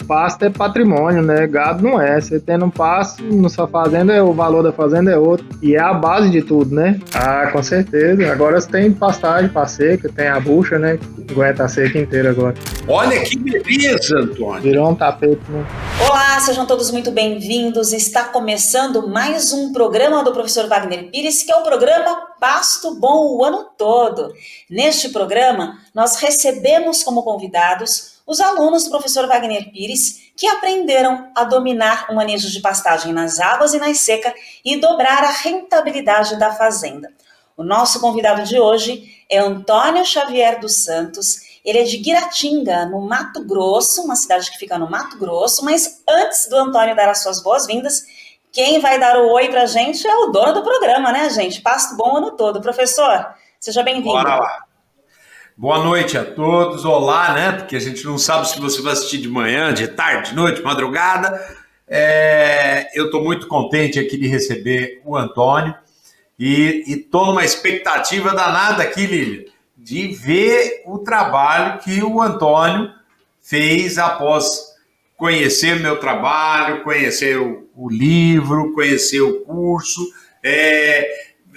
pasto é patrimônio, né? Gado não é. Você tendo um pasto na sua fazenda, o valor da fazenda é outro. E é a base de tudo, né? Ah, com certeza. Agora você tem pastagem para seca, tem a bucha, né? Que aguenta a seca inteira agora. Olha que beleza, Antônio. Virou um tapete, né? Olá, sejam todos muito bem-vindos. Está começando mais um programa do professor Wagner Pires, que é o programa Pasto Bom o ano todo. Neste programa, nós recebemos como convidados os alunos do professor Wagner Pires que aprenderam a dominar o manejo de pastagem nas águas e na seca e dobrar a rentabilidade da fazenda. O nosso convidado de hoje é Antônio Xavier dos Santos. Ele é de Guiratinga, no Mato Grosso, uma cidade que fica no Mato Grosso, mas antes do Antônio dar as suas boas-vindas, quem vai dar o oi pra gente é o dono do programa, né, gente? Pasto Bom o ano todo. Professor, seja bem-vindo. Bora lá. Boa noite a todos, olá, né? Porque a gente não sabe se você vai assistir de manhã, de tarde, de noite, madrugada. Eu estou muito contente aqui de receber o Antônio e estou numa expectativa danada aqui, Lília, de ver o trabalho que o Antônio fez após conhecer meu trabalho, conhecer o livro, conhecer o curso,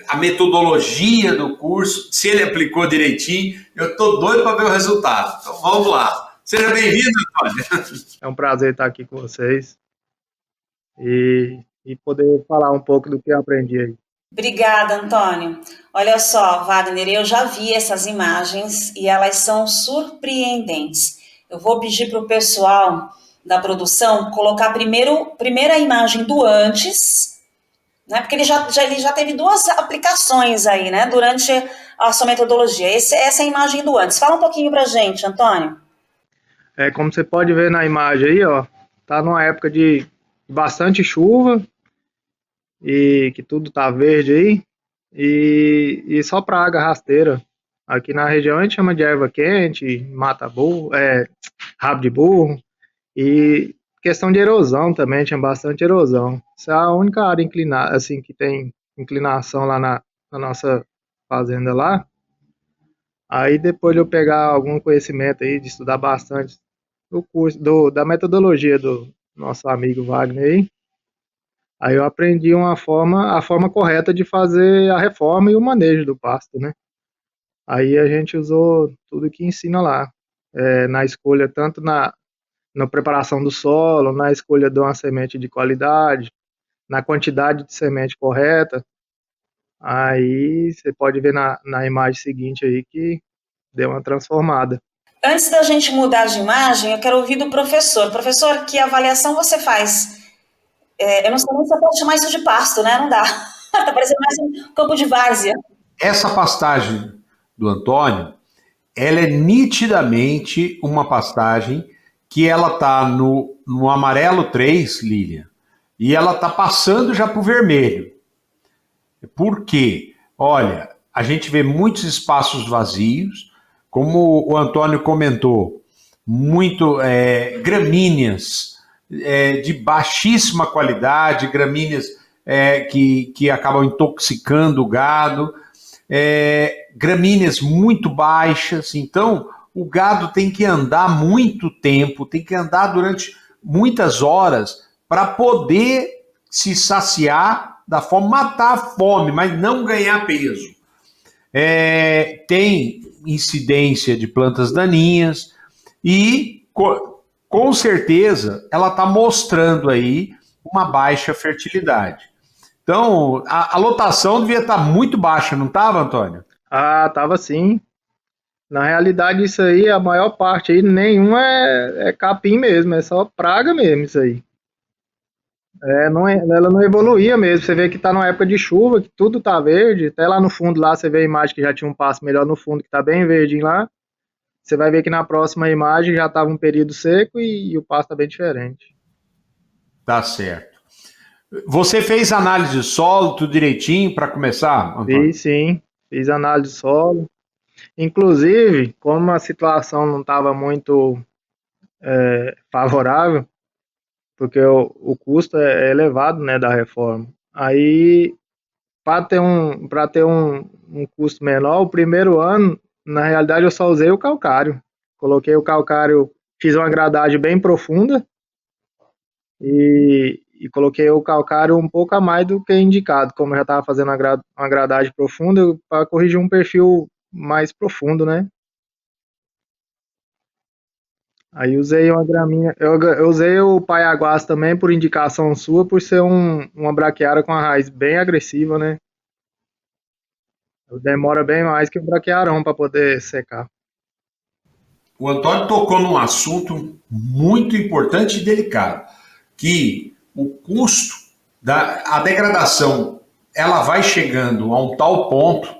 a metodologia do curso, se ele aplicou direitinho. Eu estou doido para ver o resultado. Então vamos lá. Seja bem-vindo, Antônio. É um prazer estar aqui com vocês e poder falar um pouco do que eu aprendi aí. Obrigada, Antônio. Olha só, Wagner, eu já vi essas imagens e elas são surpreendentes. Eu vou pedir para o pessoal da produção colocar primeira imagem do antes, né? Porque ele já teve duas aplicações aí, né? Durante a sua metodologia. Essa é a imagem do antes. Fala um pouquinho para a gente, Antônio. Como você pode ver na imagem aí, ó, tá numa época de bastante chuva e que tudo tá verde aí e só praga rasteira. Aqui na região a gente chama de erva quente, mata burro, rabo de burro e questão de erosão também, tinha bastante erosão. Essa é a única área inclinada, assim, que tem inclinação lá na nossa fazenda lá. Aí depois de eu pegar algum conhecimento aí, de estudar bastante do curso, da metodologia do nosso amigo Wagner aí eu aprendi a forma correta de fazer a reforma e o manejo do pasto, né? Aí a gente usou tudo que ensina lá, na escolha, tanto na preparação do solo, na escolha de uma semente de qualidade, na quantidade de semente correta. Aí você pode ver na imagem seguinte aí que deu uma transformada. Antes da gente mudar de imagem, eu quero ouvir do professor. Professor, que avaliação você faz? Eu não sei nem se eu posso chamar isso de pasto, né? Não dá. Tá parecendo mais um campo de várzea. Essa pastagem do Antônio, ela é nitidamente uma pastagem que ela está no amarelo 3, Lília, e ela está passando já para o vermelho. Por quê? Olha, a gente vê muitos espaços vazios, como o Antônio comentou, muito gramíneas de baixíssima qualidade, gramíneas que acabam intoxicando o gado, gramíneas muito baixas. Então o gado tem que andar muito tempo, tem que andar durante muitas horas para poder se saciar da fome, matar a fome, mas não ganhar peso. Tem incidência de plantas daninhas e com certeza ela está mostrando aí uma baixa fertilidade. Então a lotação devia estar muito baixa, não estava, Antônio? Ah, tava sim. Na realidade, isso aí, a maior parte aí, nenhum é capim mesmo, é só praga mesmo isso aí. Ela não evoluía mesmo. Você vê que tá numa época de chuva, que tudo tá verde. Até lá no fundo, lá você vê a imagem que já tinha um pasto melhor no fundo, que tá bem verdinho lá. Você vai ver que na próxima imagem já tava um período seco e o pasto tá bem diferente. Tá certo. Você fez análise de solo, tudo direitinho para começar, Antônio? Sim. Fiz análise de solo. Inclusive, como a situação não estava muito favorável, porque o custo é elevado, né, da reforma. Aí, para ter um custo menor, o primeiro ano, na realidade, eu só usei o calcário. Coloquei o calcário, fiz uma gradagem bem profunda, e coloquei o calcário um pouco a mais do que indicado, como eu já estava fazendo uma gradagem profunda, para corrigir um perfil mais profundo, né? Aí usei uma graminha, eu usei o Paiaguás também por indicação sua, por ser uma braquiária com a raiz bem agressiva, né? Demora bem mais que o braquiarão para poder secar. O Antônio tocou num assunto muito importante e delicado, que o custo a degradação, ela vai chegando a um tal ponto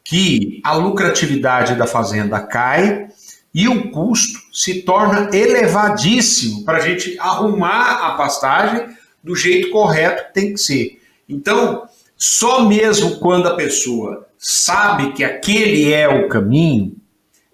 que a lucratividade da fazenda cai e o custo se torna elevadíssimo para a gente arrumar a pastagem do jeito correto que tem que ser. Então, só mesmo quando a pessoa sabe que aquele é o caminho,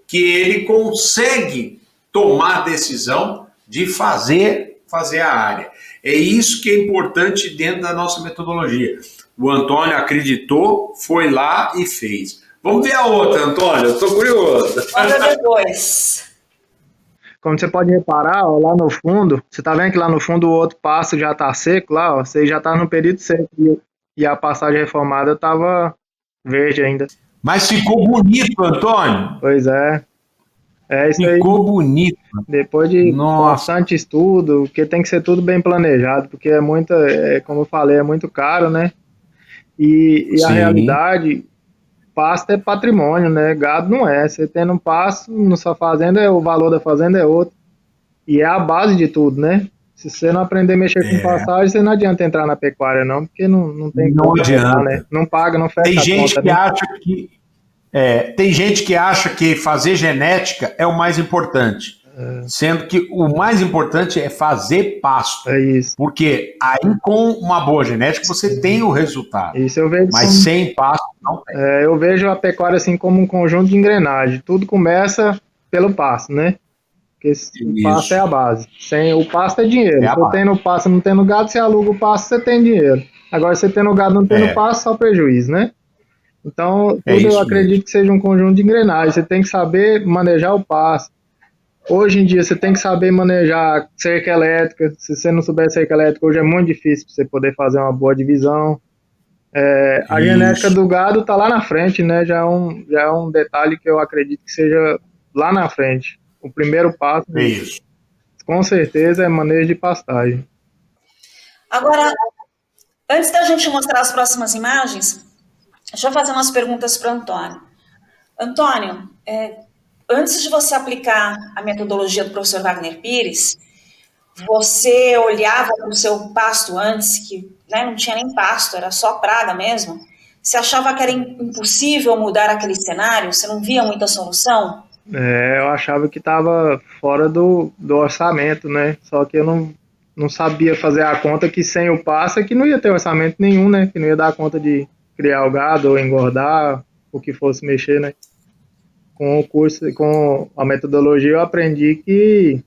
que ele consegue tomar a decisão de fazer a área. É isso que é importante dentro da nossa metodologia. O Antônio acreditou, foi lá e fez. Vamos ver a outra, Antônio, eu estou curioso. Manda depois. Como você pode reparar, ó, lá no fundo, você tá vendo que lá no fundo o outro passo já tá seco lá, ó, você já tá no período seco e a passagem reformada tava verde ainda. Mas ficou bonito, Antônio. Pois é. É isso aí. Ficou bonito. Depois de Nossa. bastante estudo, porque tem que ser tudo bem planejado, porque como eu falei, é muito caro, né? E a Sim. realidade, pasto é patrimônio, né? Gado não é. Você tendo um pasto na sua fazenda, o valor da fazenda é outro. E é a base de tudo, né? Se você não aprender a mexer com pastagem, você não adianta entrar na pecuária, não, porque não tem Não como adianta. entrar, né? Não paga, não fecha Tem a gente conta, que né? acha que tem gente que acha que fazer genética é o mais importante, sendo que o mais importante é fazer pasto. É isso. Porque aí com uma boa genética você tem o resultado. Isso eu vejo Mas sem pasto não tem. eu vejo a pecuária assim como um conjunto de engrenagem. Tudo começa pelo pasto, né? Porque o pasto é a base. Sem o pasto é dinheiro. É a Se base. tendo pasto e não tendo gado, você aluga o pasto, você tem dinheiro. Agora, você tendo gado e não tendo pasto, só prejuízo, né? Então, tudo eu acredito que seja um conjunto de engrenagens. Você tem que saber manejar o pasto. Hoje em dia, você tem que saber manejar cerca elétrica. Se você não souber cerca elétrica, hoje é muito difícil para você poder fazer uma boa divisão. A genética do gado está lá na frente, né? Já é um detalhe que eu acredito que seja lá na frente. O primeiro passo, com certeza, é manejo de pastagem. Agora, antes da gente mostrar as próximas imagens, deixa eu fazer umas perguntas para o Antônio. Antônio, antes de você aplicar a metodologia do professor Wagner Pires, você olhava para o seu pasto antes, que não tinha nem pasto, era só praga mesmo? Você achava que era impossível mudar aquele cenário? Você não via muita solução? Eu achava que estava fora do orçamento, né? Só que eu não sabia fazer a conta que sem o pasto é que não ia ter orçamento nenhum, né? Que não ia dar conta de criar o gado ou engordar, o que fosse mexer, né? Com o curso, com a metodologia, eu aprendi que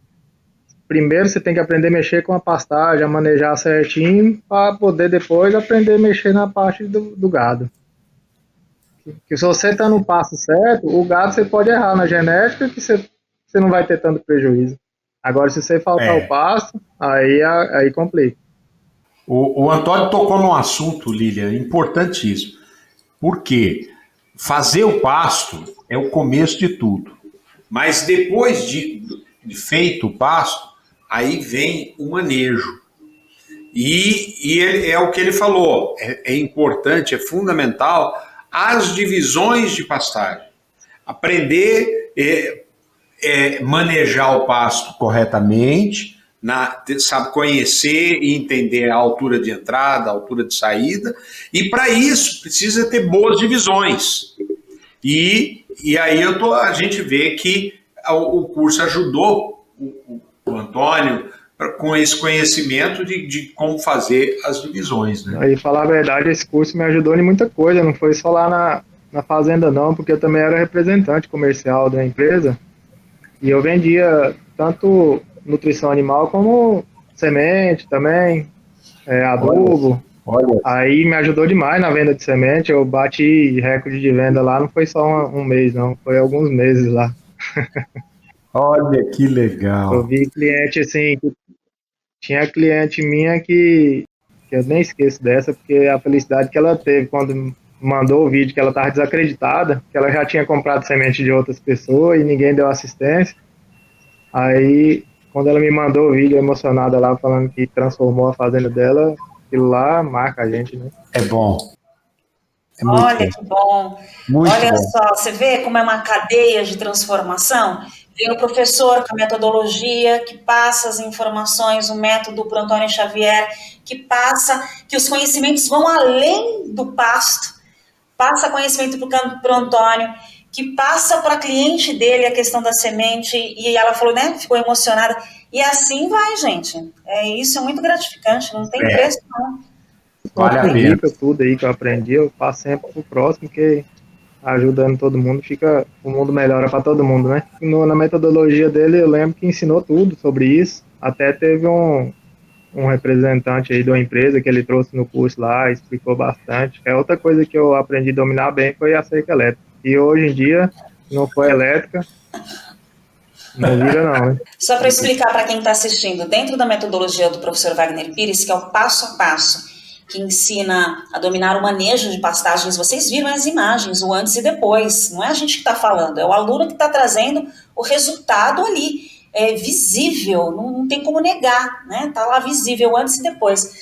primeiro você tem que aprender a mexer com a pastagem, a manejar certinho, para poder depois aprender a mexer na parte do gado. Que se você está no passo certo, o gado você pode errar na genética que você não vai ter tanto prejuízo. Agora, se você faltar o pasto, aí complica. O Antônio tocou num assunto, Lilian, importantíssimo. Porque fazer o pasto é o começo de tudo. Mas depois de feito o pasto, aí vem o manejo. E é o que ele falou, é importante, é fundamental as divisões de pastagem. Aprender manejar o pasto corretamente, sabe, conhecer e entender a altura de entrada, a altura de saída, e para isso precisa ter boas divisões. E aí a gente vê que o curso ajudou o Antônio com esse conhecimento de como fazer as divisões. Né? Aí, falar a verdade, esse curso me ajudou em muita coisa, não foi só lá na fazenda não, porque eu também era representante comercial da empresa, e eu vendia tanto nutrição animal como semente também, adubo. Olha. Aí me ajudou demais na venda de semente, eu bati recorde de venda lá, não foi só um mês não, foi alguns meses lá. Olha que legal. Eu vi cliente assim, Tinha cliente minha que eu nem esqueço dessa, porque a felicidade que ela teve quando mandou o vídeo que ela estava desacreditada, que ela já tinha comprado semente de outras pessoas e ninguém deu assistência. Aí, quando ela me mandou o vídeo emocionada lá, falando que transformou a fazenda dela, aquilo lá marca a gente, né? É bom. É muito Olha bom. que bom. Muito Olha bom. só, você vê como é uma cadeia de transformação? Vem o professor com a metodologia que passa as informações, o método para o Antônio Xavier, que passa, que os conhecimentos vão além do pasto, passa conhecimento para o Antônio, que passa para a cliente dele a questão da semente, e ela falou, né, ficou emocionada. E assim vai, gente. Isso é muito gratificante, não tem preço, não. Vale a Outras pena. dicas, tudo aí que eu aprendi, eu passo sempre pro próximo, que ajudando todo mundo, fica, o mundo melhora para todo mundo, né? Na metodologia dele, eu lembro que ensinou tudo sobre isso, até teve um representante aí de uma empresa que ele trouxe no curso lá, explicou bastante. Outra coisa que eu aprendi a dominar bem foi a cerca elétrica. E hoje em dia, se não for elétrica, não vira não, né? Só para explicar para quem está assistindo, dentro da metodologia do professor Wagner Pires, que é o passo a passo, que ensina a dominar o manejo de pastagens, vocês viram as imagens, o antes e depois, não é a gente que está falando, é o aluno que está trazendo o resultado ali, é visível, não tem como negar, né? Está lá visível antes e depois.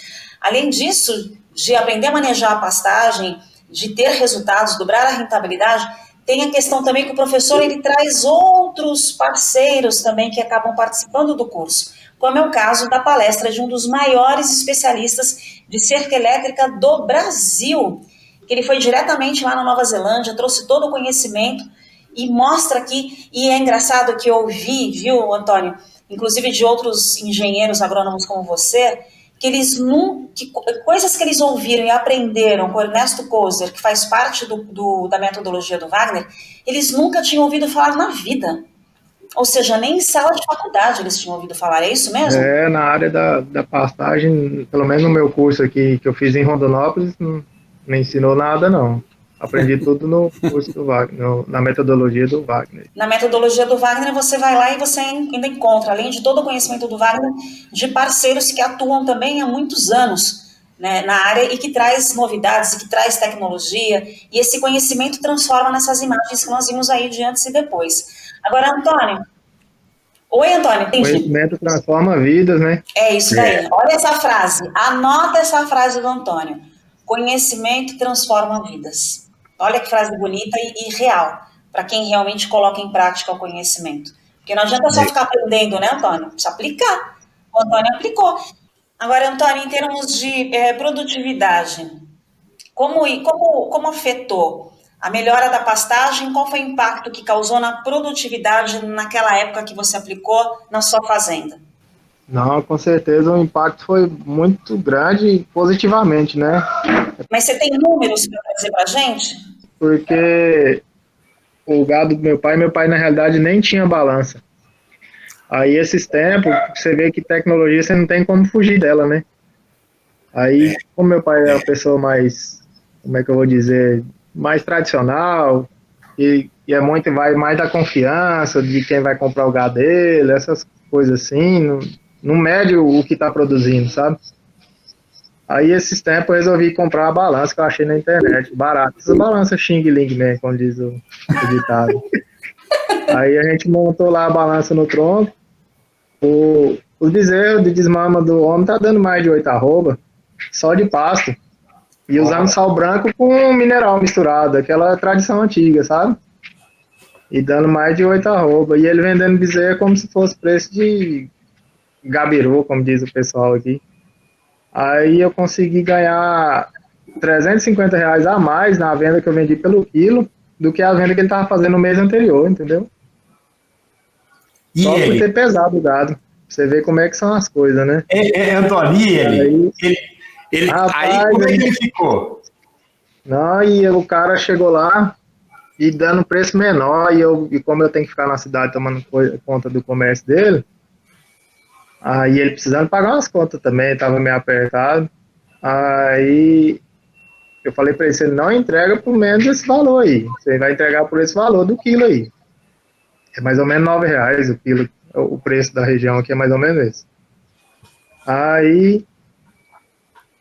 Além disso, de aprender a manejar a pastagem, de ter resultados, dobrar a rentabilidade, tem a questão também que o professor ele traz outros parceiros também que acabam participando do curso, como é o caso da palestra de um dos maiores especialistas de cerca elétrica do Brasil, que ele foi diretamente lá na Nova Zelândia, trouxe todo o conhecimento e mostra aqui, e é engraçado que eu vi, viu, Antônio, inclusive de outros engenheiros agrônomos como você, que eles coisas que eles ouviram e aprenderam com o Ernesto Kozer, que faz parte da metodologia do Wagner, eles nunca tinham ouvido falar na vida. Ou seja, nem em sala de faculdade eles tinham ouvido falar, é isso mesmo? Na área da pastagem, pelo menos no meu curso aqui que eu fiz em Rondonópolis, não ensinou nada não. Aprendi tudo no curso do Wagner, na metodologia do Wagner. Na metodologia do Wagner, você vai lá e você ainda encontra, além de todo o conhecimento do Wagner, de parceiros que atuam também há muitos anos, né, na área e que traz novidades, e que traz tecnologia, e esse conhecimento transforma nessas imagens que nós vimos aí de antes e depois. Agora, Antônio. Oi, Antônio, entendi. Conhecimento transforma vidas, né? É isso daí. Olha essa frase, anota essa frase do Antônio. Conhecimento transforma vidas. Olha que frase bonita e real, para quem realmente coloca em prática o conhecimento. Porque não adianta só ficar aprendendo, né, Antônio? Precisa aplicar. O Antônio aplicou. Agora, Antônio, em termos de produtividade, como afetou a melhora da pastagem? Qual foi o impacto que causou na produtividade naquela época que você aplicou na sua fazenda? Não, com certeza o impacto foi muito grande positivamente, né? Mas você tem números para trazer para a gente? Porque o gado do meu pai na realidade nem tinha balança. Aí esses tempos, você vê que tecnologia você não tem como fugir dela, né? Aí, como meu pai é a pessoa mais, como é que eu vou dizer, mais tradicional, e vai mais da confiança de quem vai comprar o gado dele, essas coisas assim, não mede o que está produzindo, sabe? Aí, esses tempos, eu resolvi comprar uma balança que eu achei na internet, barata. Essa balança Xing Ling, né, como diz o ditado. Aí a gente montou lá a balança no tronco. O bezerro de desmama do homem tá dando mais de 8 arroba, só de pasto. E usando sal branco com mineral misturado, aquela tradição antiga, sabe? E dando mais de 8 arroba. E ele vendendo bezerro como se fosse preço de gabiru, como diz o pessoal aqui. Aí eu consegui ganhar R$ 350 a mais na venda que eu vendi pelo quilo do que a venda que ele estava fazendo no mês anterior, entendeu? E só ele? por ter pesado o gado. Você vê como é que são as coisas, né? Antônio, e ele? Rapaz, Aí como é que ele ficou? Não, e o cara chegou lá e dando preço menor, e como eu tenho que ficar na cidade tomando conta do comércio dele, aí ele precisando pagar umas contas também, estava meio apertado. Aí eu falei para ele, você não entrega por menos esse valor aí, você vai entregar por esse valor do quilo aí. É mais ou menos R$ 9 o quilo, o preço da região aqui é mais ou menos esse. Aí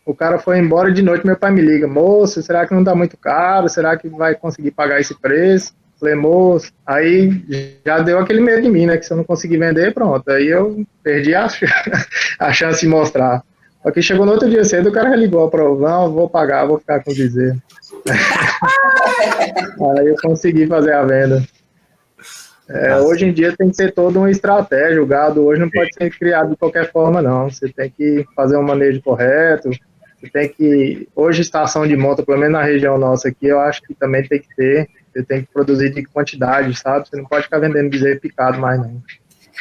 o cara foi embora de noite, meu pai me liga, moço, será que não tá muito caro? Será que vai conseguir pagar esse preço? Falei, moço, aí já deu aquele medo de mim, né? Que se eu não conseguir vender, pronto. Aí eu perdi a chance de mostrar. Só que chegou no outro dia cedo, o cara ligou para não, vou pagar, vou ficar com o bezerro. Aí eu consegui fazer a venda. Hoje em dia tem que ter toda uma estratégia. O gado hoje não pode ser criado de qualquer forma, não. Você tem que fazer um manejo correto. Você tem que. Hoje, estação de monta, pelo menos na região nossa aqui, eu acho que também tem que ter. Você tem que produzir de quantidade, sabe? Você não pode ficar vendendo bezerro picado mais, não.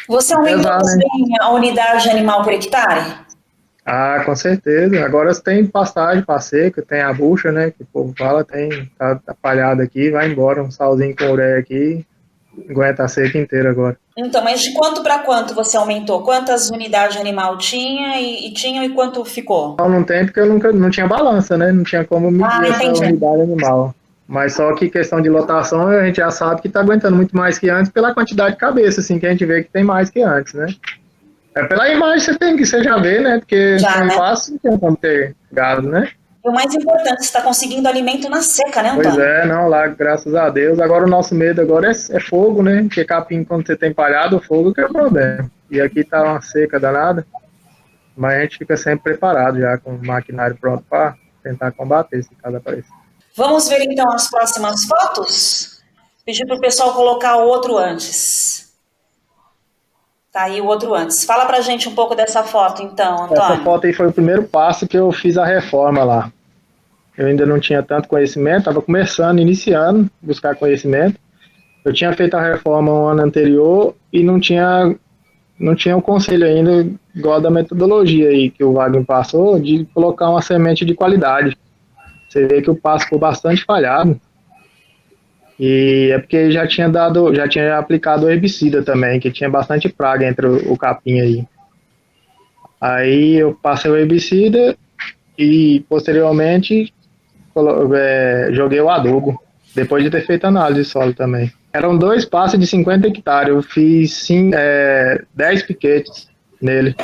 Você aumentou também a unidade animal por hectare? Ah, com certeza. Agora você tem pastagem para seca, tem a bucha, né? Que o povo fala, tá palhado aqui, vai embora, um salzinho com ureia aqui, aguenta a seca inteira agora. Então, mas de quanto para quanto você aumentou? Quantas unidades de animal tinha e quanto ficou? Não tem porque eu não tinha balança, né? Não tinha como medir essa unidade animal. Mas só que questão de lotação, a gente já sabe que está aguentando muito mais que antes pela quantidade de cabeça, assim, que a gente vê que tem mais que antes, né? Pela imagem você já vê, né? Porque já, não fácil, não tem como ter gado, né? E o mais importante, você está conseguindo alimento na seca, né, Antônio? Pois é, não, lá, graças a Deus. Agora o nosso medo agora é fogo, né? Porque capim, quando você tem palhado, o fogo que é o problema. E aqui tá uma seca danada, mas a gente fica sempre preparado já, com o maquinário pronto para tentar combater se caso aparecer. Vamos ver então as próximas fotos? Pedir para o pessoal colocar o outro antes. Tá aí o outro antes. Fala pra gente um pouco dessa foto então, Antônio. Essa foto aí foi o primeiro passo que eu fiz a reforma lá. Eu ainda não tinha tanto conhecimento, estava começando, iniciando, buscar conhecimento. Eu tinha feito a reforma no ano anterior e não tinha o conselho ainda, igual da metodologia aí que o Wagner passou, de colocar uma semente de qualidade. Você vê que o passo ficou bastante falhado. E é porque já tinha aplicado o herbicida também, que tinha bastante praga entre o capim aí. Aí eu passei o herbicida e posteriormente joguei o adubo, depois de ter feito análise de solo também. Eram 2 passos de 50 hectares, eu fiz 10 piquetes nele,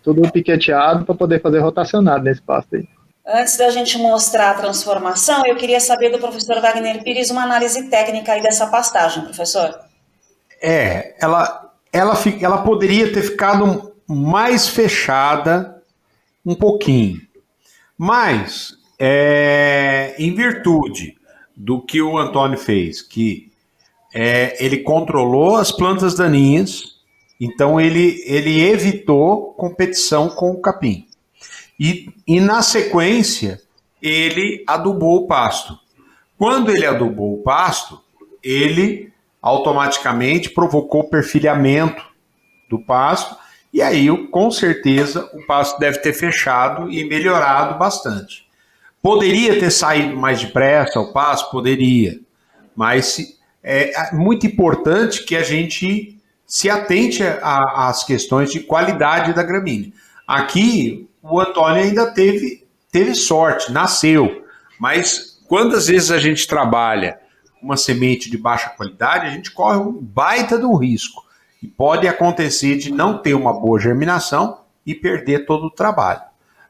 tudo piqueteado para poder fazer rotacionado nesse passo aí. Antes da gente mostrar a transformação, eu queria saber do professor Wagner Pires uma análise técnica aí dessa pastagem, professor. Ela poderia ter ficado mais fechada um pouquinho, mas em virtude do que o Antônio fez, que ele controlou as plantas daninhas, então ele evitou competição com o capim. E na sequência, ele adubou o pasto. Quando ele adubou o pasto, ele automaticamente provocou perfilhamento do pasto, e aí, com certeza, o pasto deve ter fechado e melhorado bastante. Poderia ter saído mais depressa o pasto? Poderia, mas é muito importante que a gente se atente às questões de qualidade da gramínea. Aqui, o Antônio ainda teve sorte, nasceu, mas quantas vezes a gente trabalha com uma semente de baixa qualidade, a gente corre um baita de um risco. E pode acontecer de não ter uma boa germinação e perder todo o trabalho.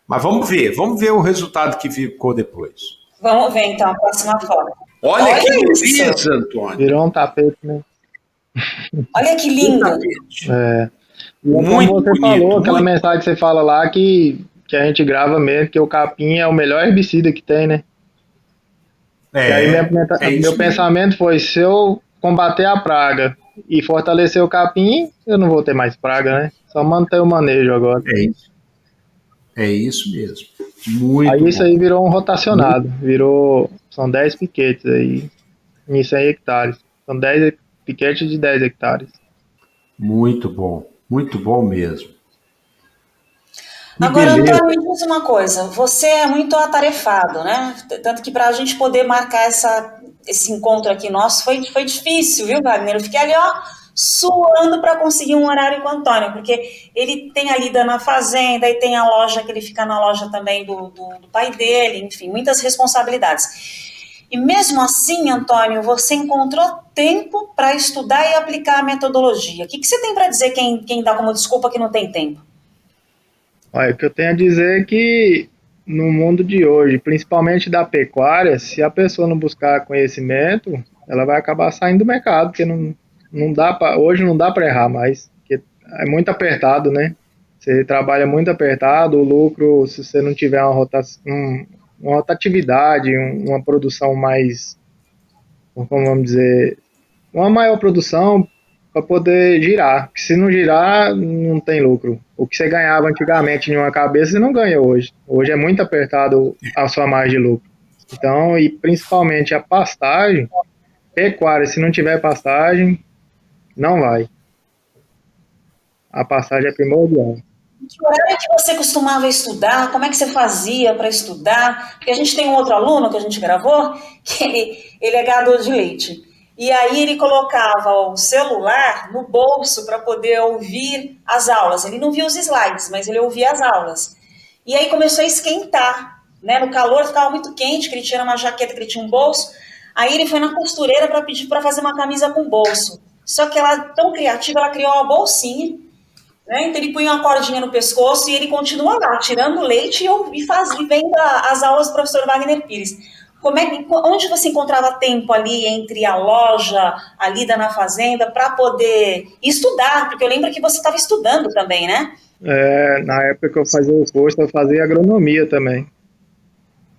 Mas vamos ver o resultado que ficou depois. Vamos ver então a próxima foto. Olha que beleza, Antônio. Virou um tapete, né? Olha que lindo. E como você bonito, falou, aquela mensagem que você fala lá que a gente grava mesmo, que o capim é o melhor herbicida que tem, né? E aí meu pensamento foi, se eu combater a praga e fortalecer o capim, eu não vou ter mais praga, né? Só manter o manejo agora. É isso mesmo. Muito aí bom. Isso aí virou um rotacionado. São 10 piquetes aí em 100 hectares. São 10 piquetes de 10 hectares. Muito bom mesmo. Agora, Antônio, me diz uma coisa, você é muito atarefado, né? Tanto que para a gente poder marcar esse encontro aqui nosso foi difícil, viu, Wagner? Eu fiquei ali, suando para conseguir um horário com o Antônio, porque ele tem a lida na fazenda e tem a loja, que ele fica na loja também do pai dele, enfim, muitas responsabilidades. E mesmo assim, Antônio, você encontrou tempo para estudar e aplicar a metodologia. O que você tem para dizer quem dá como desculpa que não tem tempo? Olha, o que eu tenho a dizer é que no mundo de hoje, principalmente da pecuária, se a pessoa não buscar conhecimento, ela vai acabar saindo do mercado, porque não dá pra, hoje não dá para errar mais, porque é muito apertado, né? Você trabalha muito apertado, o lucro, se você não tiver uma rotatividade, uma produção mais, como vamos dizer, uma maior produção para poder girar. Porque se não girar, não tem lucro. O que você ganhava antigamente em uma cabeça, você não ganha hoje. Hoje é muito apertado a sua margem de lucro. Então, e principalmente a pastagem, pecuária, se não tiver pastagem, não vai. A pastagem é primordial. Que horário que você costumava estudar? Como é que você fazia para estudar? Porque a gente tem um outro aluno que a gente gravou, que ele é gador de leite. E aí ele colocava o celular no bolso para poder ouvir as aulas. Ele não via os slides, mas ele ouvia as aulas. E aí começou a esquentar, né? No calor ficava muito quente, que ele tinha uma jaqueta, que ele tinha um bolso. Aí ele foi na costureira para pedir para fazer uma camisa com bolso. Só que ela, tão criativa, ela criou uma bolsinha, né? Então ele punha uma cordinha no pescoço e ele continua lá, tirando leite e vendo as aulas do professor Wagner Pires. Onde você encontrava tempo ali entre a loja, a lida na fazenda, para poder estudar? Porque eu lembro que você estava estudando também, né? Na época que eu fazia o curso, eu fazia agronomia também.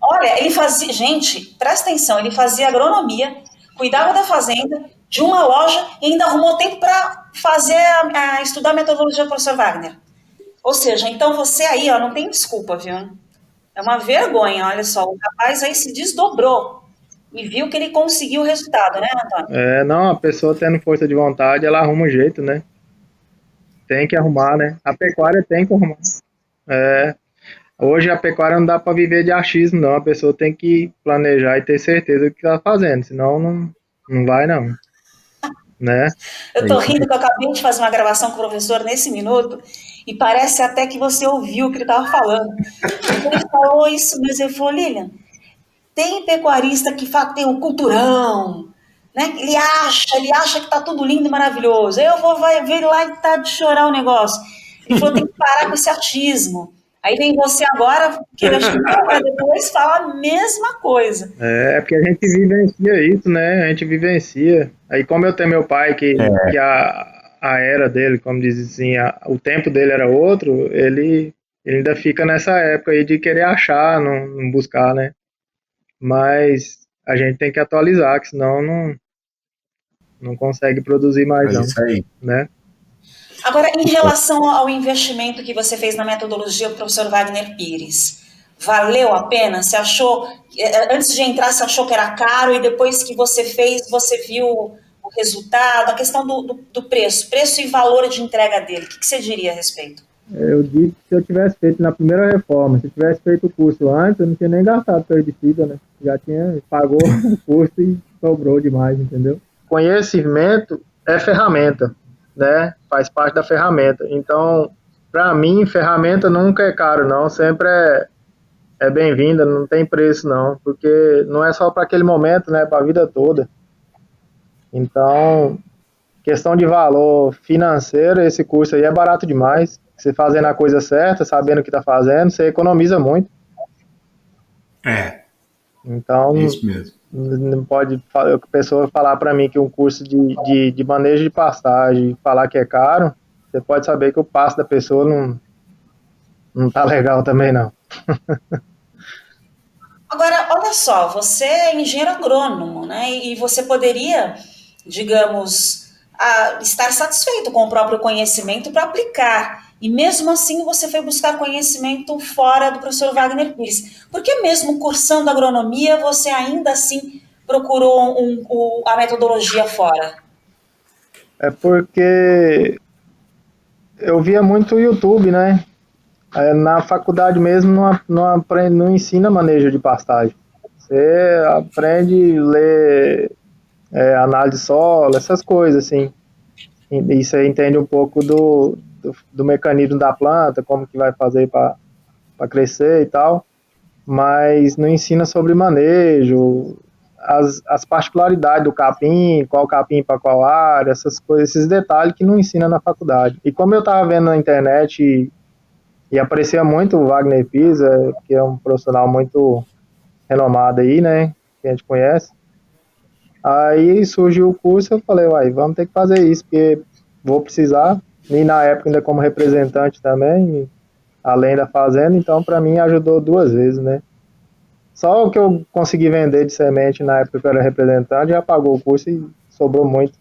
Olha, ele fazia, gente, presta atenção, ele fazia agronomia, cuidava da fazenda, de uma loja e ainda arrumou tempo para fazer estudar a metodologia do professor Wagner. Ou seja, então você aí, ó, não tem desculpa, viu? É uma vergonha, olha só, o rapaz aí se desdobrou e viu que ele conseguiu o resultado, né, Antônio? Não, a pessoa tendo força de vontade, ela arruma um jeito, né? Tem que arrumar, né? A pecuária tem que arrumar. É, hoje a pecuária não dá para viver de achismo, não. A pessoa tem que planejar e ter certeza do que está fazendo, senão não vai, não. Né? Eu tô rindo que eu acabei de fazer uma gravação com o professor nesse minuto e parece até que você ouviu o que ele estava falando. Ele falou isso mesmo, ele falou, Lilian, tem pecuarista que tem um culturão, né? Ele acha que tá tudo lindo e maravilhoso. Aí eu vai ver lá e tá de chorar o negócio. Ele falou, tem que parar com esse achismo. Aí vem você agora, querer xingar, para depois falar a mesma coisa. Porque a gente vivencia isso, né? A gente vivencia. Aí como eu tenho meu pai, que a era dele, como diz assim, o tempo dele era outro, ele ainda fica nessa época aí de querer achar, não buscar, né? Mas a gente tem que atualizar, que senão não consegue produzir mais, não. Isso aí. Né? Agora, em relação ao investimento que você fez na metodologia do professor Wagner Pires, valeu a pena? Você achou, antes de entrar, você achou que era caro e depois que você fez, você viu o resultado, a questão do preço e valor de entrega dele, o que você diria a respeito? Eu disse que se eu tivesse feito na primeira reforma, se eu tivesse feito o curso antes, eu não tinha nem gastado com herbicida, né? Já pagou o curso e sobrou demais, entendeu? Conhecimento é ferramenta, né? Faz parte da ferramenta. Então, para mim, ferramenta nunca é caro, não. Sempre é bem-vinda, não tem preço, não. Porque não é só para aquele momento, né? Para a vida toda. Então, questão de valor financeiro, esse curso aí é barato demais. Você fazendo a coisa certa, sabendo o que está fazendo, você economiza muito. Então, isso mesmo. Não pode a pessoa falar para mim que um curso de manejo de pastagem, falar que é caro, você pode saber que o pasto da pessoa não tá legal também, não. Agora, olha só, você é engenheiro agrônomo, né? E você poderia, digamos, estar satisfeito com o próprio conhecimento para aplicar. E mesmo assim você foi buscar conhecimento fora do professor Wagner Pires. Por que mesmo cursando agronomia você ainda assim procurou a metodologia fora? É porque eu via muito YouTube, né? Na faculdade mesmo não ensina manejo de pastagem. Você aprende a ler análise de solo, essas coisas, assim. E você entende um pouco do mecanismo da planta, como que vai fazer para crescer e tal, mas não ensina sobre manejo, as particularidades do capim, qual capim para qual área, essas coisas, esses detalhes que não ensina na faculdade. E como eu estava vendo na internet E aparecia muito o Wagner Pires, que é um profissional muito renomado aí, né? Que a gente conhece. Aí surgiu o curso, eu falei, uai, vamos ter que fazer isso, porque vou precisar. E na época ainda como representante também, além da fazenda, então para mim ajudou duas vezes, né? Só o que eu consegui vender de semente na época que eu era representante já pagou o curso e sobrou muito.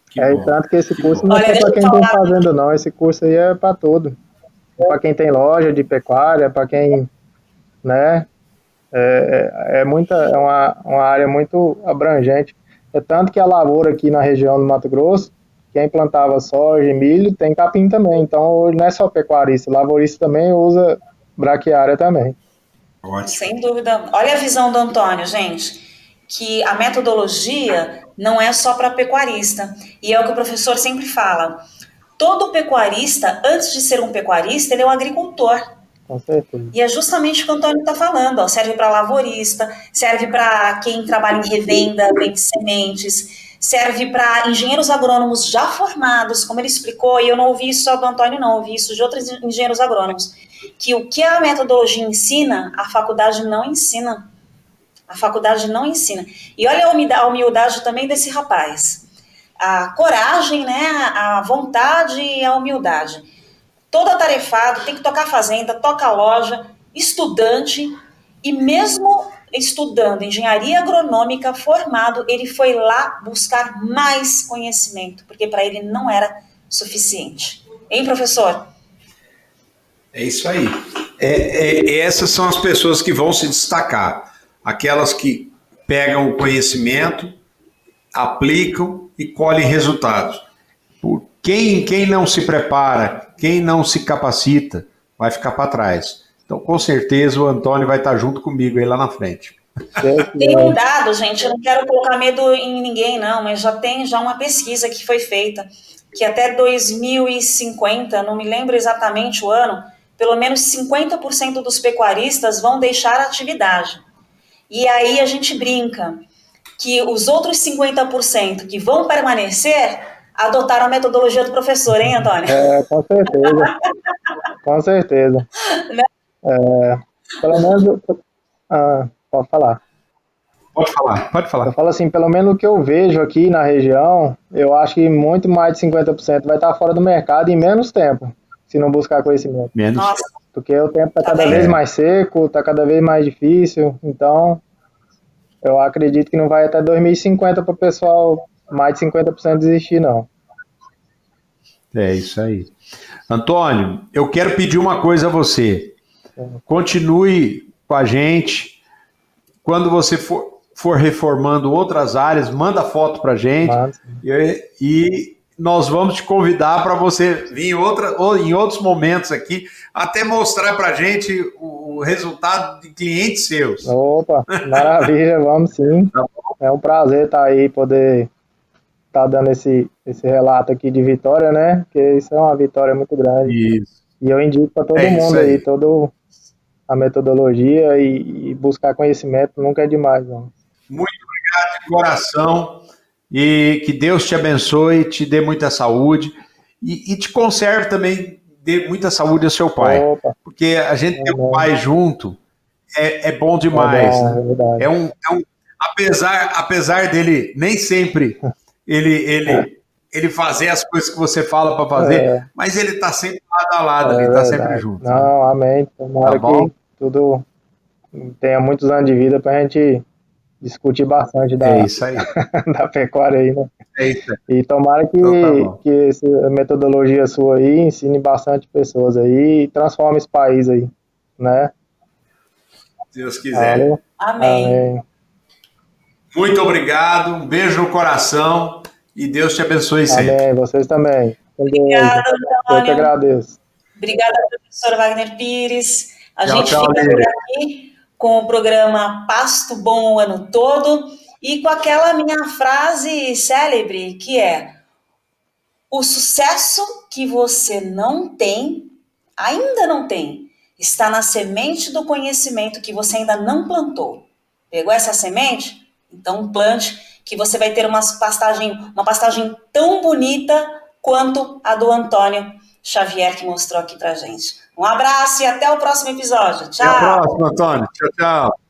Que bom, Tanto que esse que curso bom. não é Olha, só deixa para eu quem tem falar. fazenda, não. Esse curso aí é para todo. É para quem tem loja de pecuária, para quem, né? É uma área muito abrangente. É tanto que a lavoura aqui na região do Mato Grosso, quem plantava soja e milho tem capim também. Então hoje não é só pecuarista, lavorista também usa braquiária também. Ótimo. Sem dúvida. Olha a visão do Antônio, gente, que a metodologia não é só para pecuarista. E é o que o professor sempre fala. Todo pecuarista, antes de ser um pecuarista, ele é um agricultor. Com certeza. E é justamente o que o Antônio está falando. Ó, serve para lavorista, serve para quem trabalha em revenda, vende sementes, serve para engenheiros agrônomos já formados, como ele explicou, e eu não ouvi isso só do Antônio, não, ouvi isso de outros engenheiros agrônomos, que o que a metodologia ensina, a faculdade não ensina. A faculdade não ensina. E olha a humildade também desse rapaz. A coragem, né, a vontade e a humildade. Todo atarefado, tem que tocar fazenda, toca loja, estudante, e mesmo estudando engenharia agronômica formado, ele foi lá buscar mais conhecimento, porque para ele não era suficiente. Hein, professor? É isso aí. Essas são as pessoas que vão se destacar. Aquelas que pegam o conhecimento, aplicam e colhem resultados. Quem não se prepara, quem não se capacita, vai ficar para trás. Então, com certeza, o Antônio vai estar junto comigo aí lá na frente. Deus Tem um quiser. dado, gente, eu não quero colocar medo em ninguém, não, mas já tem uma pesquisa que foi feita, que até 2050, não me lembro exatamente o ano, pelo menos 50% dos pecuaristas vão deixar a atividade. E aí a gente brinca que os outros 50% que vão permanecer adotaram a metodologia do professor, hein, Antônio? Com certeza, com certeza. Pelo menos, pode falar. Pode falar, pode Eu falar. falo assim, pelo menos o que eu vejo aqui na região, eu acho que muito mais de 50% vai estar fora do mercado em menos tempo, se não buscar conhecimento. Menos. Nossa, Porque o tempo está tá cada vendo? vez mais seco, está cada vez mais difícil, então eu acredito que não vai até 2050 para o pessoal mais de 50% desistir, não. É isso aí. Antônio, eu quero pedir uma coisa a você. Continue com a gente. Quando você for reformando outras áreas, manda foto para a gente Mas, e nós vamos te convidar para você vir em outros momentos aqui, até mostrar para a gente o resultado de clientes seus. opa, maravilha, vamos sim. É um prazer estar aí, poder estar dando esse relato aqui de vitória, né? Porque isso é uma vitória muito grande. Isso. E eu indico para todo É isso mundo aí, aí. toda a metodologia e buscar conhecimento nunca é demais, não. Muito obrigado de coração e que Deus te abençoe, te dê muita saúde e te conserve também, dê muita saúde ao seu pai. Opa, Porque a gente ter um amém. pai junto é bom É demais, bom, né? é verdade. Apesar dele nem sempre ele fazer as coisas que você fala para fazer, mas ele está sempre lado a lado ali, É está sempre verdade. junto, né? Não, amém. Tá Tomara bom? que tudo tenha muitos anos de vida para a gente discutir bastante É isso aí. da pecuária aí, né? É isso aí. E tomara Então tá bom. que essa metodologia sua aí ensine bastante pessoas aí e transforme esse país aí, né? Se Deus quiser. Valeu. Amém. Amém. Muito obrigado, um beijo no coração e Deus te abençoe sempre. Amém. Vocês também. Com Deus. Obrigada, Eu que Antônio. agradeço. Obrigada, professor Wagner Pires. A Tchau, gente tchau, fica por Lívia. aqui com o programa Pasto Bom o ano todo e com aquela minha frase célebre que é: o sucesso que você não tem, ainda não tem, está na semente do conhecimento que você ainda não plantou. Pegou essa semente? Então plante, que você vai ter uma pastagem tão bonita quanto a do Antônio Xavier que mostrou aqui pra gente. Um abraço e até o próximo episódio. Tchau! Até a próxima, Antônio. Tchau, tchau.